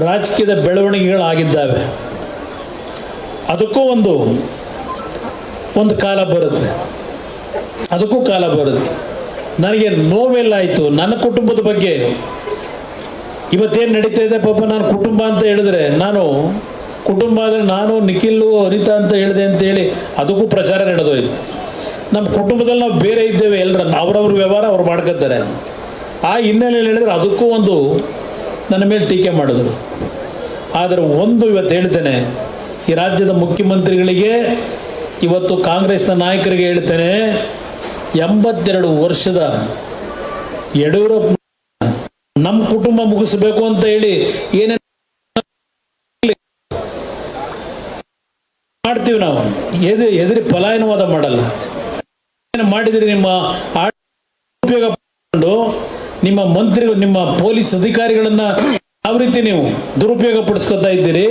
ರಾಜಕೀಯದ ಬೆಳವಣಿಗೆಗಳಾಗಿದ್ದಾವೆ. ಅದಕ್ಕೂ ಒಂದು ಕಾಲ ಬರುತ್ತೆ, ಅದಕ್ಕೂ ಕಾಲ ಬರುತ್ತೆ. ನನಗೆ ನೋವೆಲ್ಲ ಆಯಿತು ನನ್ನ ಕುಟುಂಬದ ಬಗ್ಗೆ. ಇವತ್ತೇನು ನಡೀತಾ ಇದೆ ಪಾಪ, ನಾನು ಕುಟುಂಬ ಅಂತ ಹೇಳಿದ್ರೆ, ನಾನು ಕುಟುಂಬ ಅಂದರೆ ನಾನು ನಿಖಿಲ್ ಅನಿತಾ ಅಂತ ಹೇಳಿದೆ ಅಂತೇಳಿ ಅದಕ್ಕೂ ಪ್ರಚಾರ ನಡೆದೋಯ್ತು. ನಮ್ಮ ಕುಟುಂಬದಲ್ಲಿ ನಾವು ಬೇರೆ ಇದ್ದೇವೆ, ಎಲ್ಲರ ಅವ್ರವ್ರ ವ್ಯವಹಾರ ಅವ್ರು ಮಾಡ್ಕೊತಾರೆ. ಆ ಹಿನ್ನೆಲೆಯಲ್ಲಿ ಹೇಳಿದ್ರೆ ಅದಕ್ಕೂ ನನ್ನ ಮೇಲೆ ಟೀಕೆ ಮಾಡಿದ್ರು. ಆದರೆ ಇವತ್ತು ಹೇಳ್ತೇನೆ, ಈ ರಾಜ್ಯದ ಮುಖ್ಯಮಂತ್ರಿಗಳಿಗೆ, ಇವತ್ತು ಕಾಂಗ್ರೆಸ್ನ ನಾಯಕರಿಗೆ ಹೇಳ್ತೇನೆ, 82 ವರ್ಷದ ಯಡಿಯೂರಪ್ಪ ನಮ್ಮ ಕುಟುಂಬ ಮುಗಿಸ್ಬೇಕು ಅಂತ ಹೇಳಿ ಏನೇನು ಮಾಡ್ತೀವಿ ನಾವು, ಎದುರಿ ಪಲಾಯನವಾದ ಮಾಡಲ್ಲ. ಮಾಡಿದ್ರಿ ನಿಮ್ಮ ಉಪಯೋಗ ಪಡಿಸಿಕೊಂಡು ನಿಮ್ಮ ಮಂತ್ರಿಗಳು, ನಿಮ್ಮ ಪೊಲೀಸ್ ಅಧಿಕಾರಿಗಳನ್ನ ಯಾವ ರೀತಿ ನೀವು ದುರುಪಯೋಗ ಪಡಿಸ್ಕೊತಾ ಇದ್ದೀರಿ,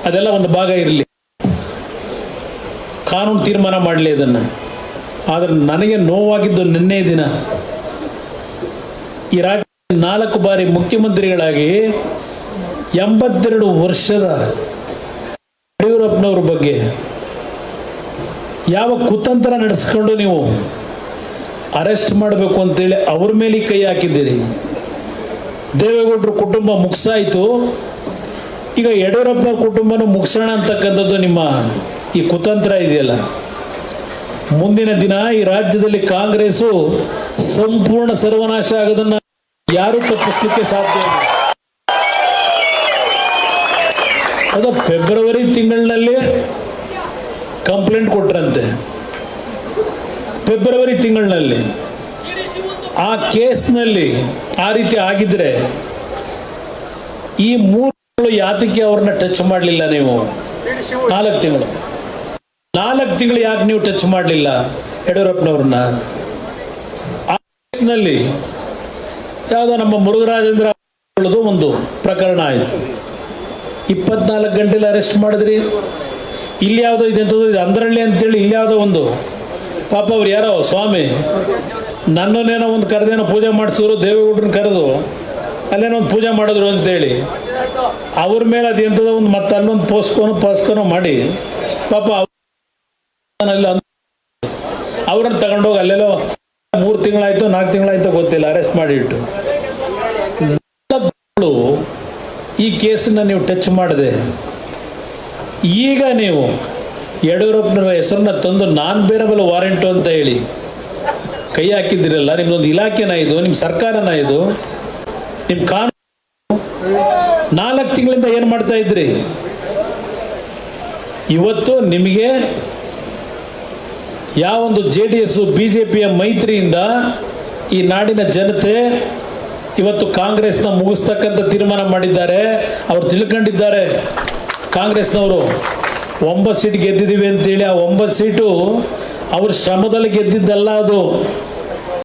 ಅದೆಲ್ಲ ಒಂದು ಭಾಗ ಇರಲಿ, ಕಾನೂನು ತೀರ್ಮಾನ ಮಾಡಲಿ ಅದನ್ನು. ಆದರೆ ನನಗೆ ನೋವಾಗಿದ್ದು ನಿನ್ನೆ ದಿನ, ಈ ರಾಜ್ಯ 4 ಬಾರಿ ಮುಖ್ಯಮಂತ್ರಿಗಳಾಗಿ 82 ವರ್ಷದ ಯಡಿಯೂರಪ್ಪನವ್ರ ಬಗ್ಗೆ ಯಾವ ಕುತಂತ್ರ ನಡೆಸ್ಕೊಂಡು ನೀವು ಅರೆಸ್ಟ್ ಮಾಡಬೇಕು ಅಂತೇಳಿ ಅವ್ರ ಮೇಲೆ ಕೈ ಹಾಕಿದ್ದೀರಿ. ದೇವೇಗೌಡರ ಕುಟುಂಬ ಮುಗಿಸಾಯಿತು, ಈಗ ಯಡಿಯೂರಪ್ಪ ಕುಟುಂಬನೂ ಮುಗಿಸೋಣ ಅಂತಕ್ಕಂಥದ್ದು ನಿಮ್ಮ ಈ ಕುತಂತ್ರ ಇದೆಯಲ್ಲ. ಮುಂದಿನ ದಿನ ಈ ರಾಜ್ಯದಲ್ಲಿ ಕಾಂಗ್ರೆಸ್ಸು ಸಂಪೂರ್ಣ ಸರ್ವನಾಶ ಆಗೋದನ್ನ ಯಾರು ತಪ್ಪಿಸ್ಲಿಕ್ಕೆ ಸಾಧ್ಯ ಇಲ್ಲ. ಅದು ಫೆಬ್ರವರಿ ತಿಂಗಳಿನಲ್ಲಿ ಕಂಪ್ಲೇಂಟ್ ಕೊಟ್ರಂತೆ. ಫೆಬ್ರವರಿ ತಿಂಗಳಿನಲ್ಲಿ ಆ ಕೇಸ್ನಲ್ಲಿ ಆ ರೀತಿ ಆಗಿದ್ರೆ ಈ 3 ತಿಂಗಳು ಯಾತಕ್ಕೆ ಅವ್ರನ್ನ ಟಚ್ ಮಾಡಲಿಲ್ಲ ನೀವು? 4 ತಿಂಗಳು ಯಾಕೆ ನೀವು ಟಚ್ ಮಾಡಲಿಲ್ಲ ಯಡಿಯೂರಪ್ಪನವ್ರನ್ನ? ಆ ಕೇಸ್ನಲ್ಲಿ ಯಾವುದೋ ನಮ್ಮ ಮುರುಘರಾಜೇಂದ್ರ ಒಂದು ಪ್ರಕರಣ ಆಯಿತು, 24 ಗಂಟೆಲಿ ಅರೆಸ್ಟ್ ಮಾಡಿದ್ರಿ. ಇಲ್ಲಿ ಯಾವುದೋ ಇದೆಂಥದ್ದು ಇದು ಅಂದ್ರಳ್ಳಿ ಅಂತೇಳಿ ಇಲ್ಲಿ ಯಾವುದೋ ಒಂದು ಪಾಪ ಅವ್ರು ಯಾರೋ ಸ್ವಾಮಿ ನನ್ನನ್ನೇನೋ ಒಂದು ಕರೆದೇನೋ ಪೂಜೆ ಮಾಡಿಸಿದ್ರು, ದೇವೇಗೌಡರನ್ನ ಕರೆದು ಅಲ್ಲೇನೋ ಒಂದು ಪೂಜೆ ಮಾಡಿದ್ರು ಅಂತೇಳಿ ಅವ್ರ ಮೇಲೆ ಅದು ಎಂಥದೋ ಒಂದು ಮತ್ತೆ ಅಲ್ಲೊಂದು ಪೋಸ್ಕೋನೋ ಮಾಡಿ ಪಾಪ ಅವ್ರನ್ನ ತಗೊಂಡೋಗಿ ಅಲ್ಲೆಲ್ಲೋ 3 ತಿಂಗಳಾಯ್ತು 4 ತಿಂಗಳಾಯ್ತು ಗೊತ್ತಿಲ್ಲ, ಅರೆಸ್ಟ್ ಮಾಡಿಟ್ಟು ಈ ಕೇಸನ್ನ ನೀವು ಟಚ್ ಮಾಡಿದೆ. ಈಗ ನೀವು ಯಡಿಯೂರಪ್ಪನವರ ಹೆಸರನ್ನ ತಂದು ನಾನ್ ಬೇರೆಬಲ್ ವಾರೆಂಟು ಅಂತ ಹೇಳಿ ಕೈ ಹಾಕಿದ್ದೀರಲ್ಲ, ನಿಮ್ದೊಂದು ಇಲಾಖೆನ ಇದು, ನಿಮ್ಮ ಸರ್ಕಾರನ ಇದು, ನಿಮ್ಮ ಕಾನೂನು. 4 ತಿಂಗಳಿಂದ ಏನು ಮಾಡ್ತಾ ಇದ್ರಿ? ಇವತ್ತು ನಿಮಗೆ ಯಾವೊಂದು JDS BJPಯ ಮೈತ್ರಿಯಿಂದ ಈ ನಾಡಿನ ಜನತೆ ಇವತ್ತು ಕಾಂಗ್ರೆಸ್ನ ಮುಗಿಸ್ತಕ್ಕಂಥ ತೀರ್ಮಾನ ಮಾಡಿದ್ದಾರೆ. ಅವರು ತಿಳ್ಕೊಂಡಿದ್ದಾರೆ, ಕಾಂಗ್ರೆಸ್ನವರು 9 ಸೀಟ್ ಗೆದ್ದಿದ್ದೀವಿ ಅಂತೇಳಿ. ಆ 9 ಸೀಟು ಅವ್ರ ಶ್ರಮದಲ್ಲಿ ಗೆದ್ದಿದ್ದಲ್ಲ, ಅದು